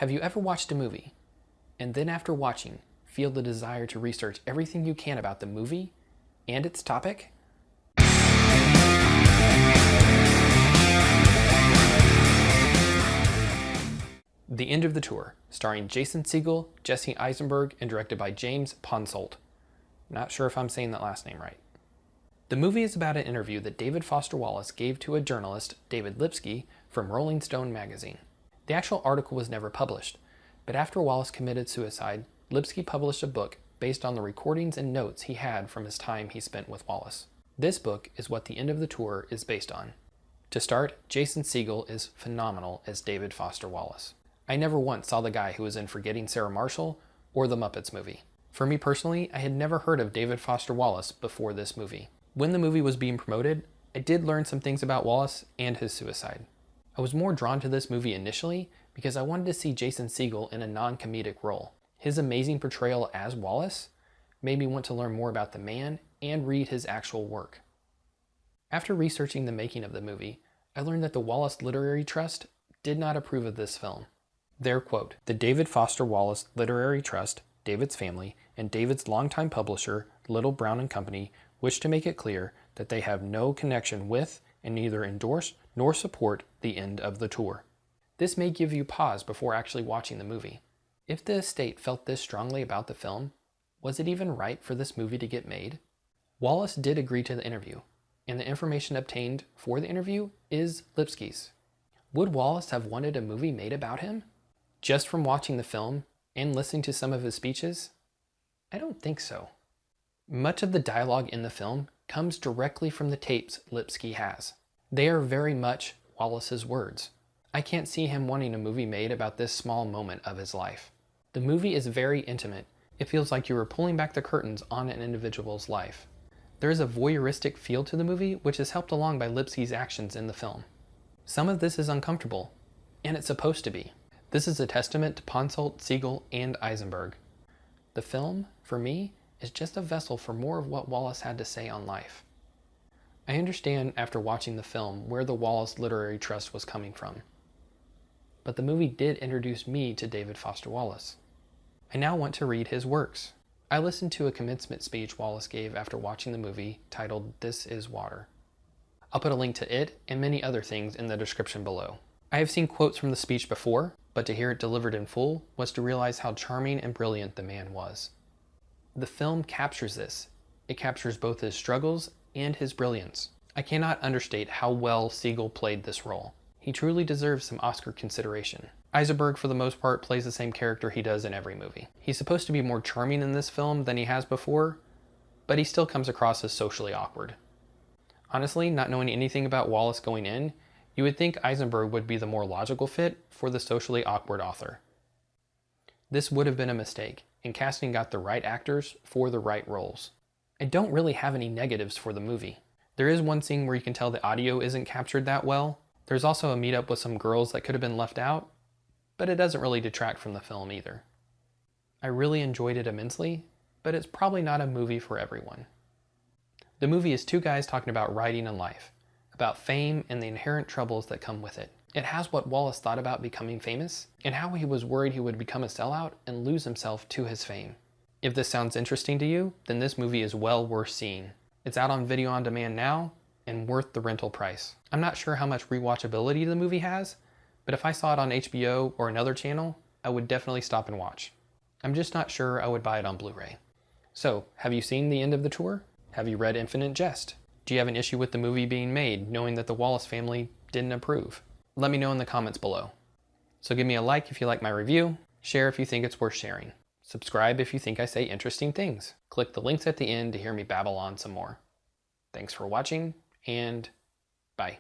Have you ever watched a movie, and then after watching, feel the desire to research everything you can about the movie and its topic? The End of the Tour, starring Jason Segel, Jesse Eisenberg, and directed by James Ponsoldt. Not sure if I'm saying that last name right. The movie is about an interview that David Foster Wallace gave to a journalist, David Lipsky, from Rolling Stone magazine. The actual article was never published, but after Wallace committed suicide, Lipsky published a book based on the recordings and notes he had from his time he spent with Wallace. This book is what The End of the Tour is based on. To start, Jason Segel is phenomenal as David Foster Wallace. I never once saw the guy who was in Forgetting Sarah Marshall or the Muppets movie. For me personally, I had never heard of David Foster Wallace before this movie. When the movie was being promoted, I did learn some things about Wallace and his suicide. I was more drawn to this movie initially because I wanted to see Jason Segel in a non-comedic role. His amazing portrayal as Wallace made me want to learn more about the man and read his actual work. After researching the making of the movie, I learned that the Wallace Literary Trust did not approve of this film. Their quote, "The David Foster Wallace Literary Trust, David's family, and David's longtime publisher, Little Brown & Company, wish to make it clear that they have no connection with and neither endorse nor support the end of the tour." This may give you pause before actually watching the movie. If the estate felt this strongly about the film, was it even right for this movie to get made? Wallace did agree to the interview, and the information obtained for the interview is Lipsky's. Would Wallace have wanted a movie made about him? Just from watching the film and listening to some of his speeches? I don't think so. Much of the dialogue in the film comes directly from the tapes Lipsky has. They are very much Wallace's words. I can't see him wanting a movie made about this small moment of his life. The movie is very intimate. It feels like you were pulling back the curtains on an individual's life. There is a voyeuristic feel to the movie, which is helped along by Lipsky's actions in the film. Some of this is uncomfortable, and it's supposed to be. This is a testament to Ponsoldt, Segel, and Eisenberg. The film, for me, is just a vessel for more of what Wallace had to say on life. I understand after watching the film where the Wallace Literary Trust was coming from. But the movie did introduce me to David Foster Wallace. I now want to read his works. I listened to a commencement speech Wallace gave after watching the movie titled "This Is Water." I'll put a link to it and many other things in the description below. I have seen quotes from the speech before, but to hear it delivered in full was to realize how charming and brilliant the man was. The film captures this. It captures both his struggles and his brilliance. I cannot understate how well Segel played this role. He truly deserves some Oscar consideration. Eisenberg, for the most part, plays the same character he does in every movie. He's supposed to be more charming in this film than he has before, but he still comes across as socially awkward. Honestly, not knowing anything about Wallace going in, you would think Eisenberg would be the more logical fit for the socially awkward author. This would have been a mistake, and casting got the right actors for the right roles. I don't really have any negatives for the movie. There is one scene where you can tell the audio isn't captured that well. There's also a meetup with some girls that could have been left out, but it doesn't really detract from the film either. I really enjoyed it immensely, but it's probably not a movie for everyone. The movie is two guys talking about writing and life, about fame and the inherent troubles that come with it. It has what Wallace thought about becoming famous, and how he was worried he would become a sellout and lose himself to his fame. If this sounds interesting to you, then this movie is well worth seeing. It's out on video on demand now, and worth the rental price. I'm not sure how much rewatchability the movie has, but if I saw it on HBO or another channel, I would definitely stop and watch. I'm just not sure I would buy it on Blu-ray. So, have you seen The End of the Tour? Have you read Infinite Jest? Do you have an issue with the movie being made, knowing that the Wallace family didn't approve? Let me know in the comments below. So give me a like if you like my review, share if you think it's worth sharing. Subscribe if you think I say interesting things. Click the links at the end to hear me babble on some more. Thanks for watching, and bye.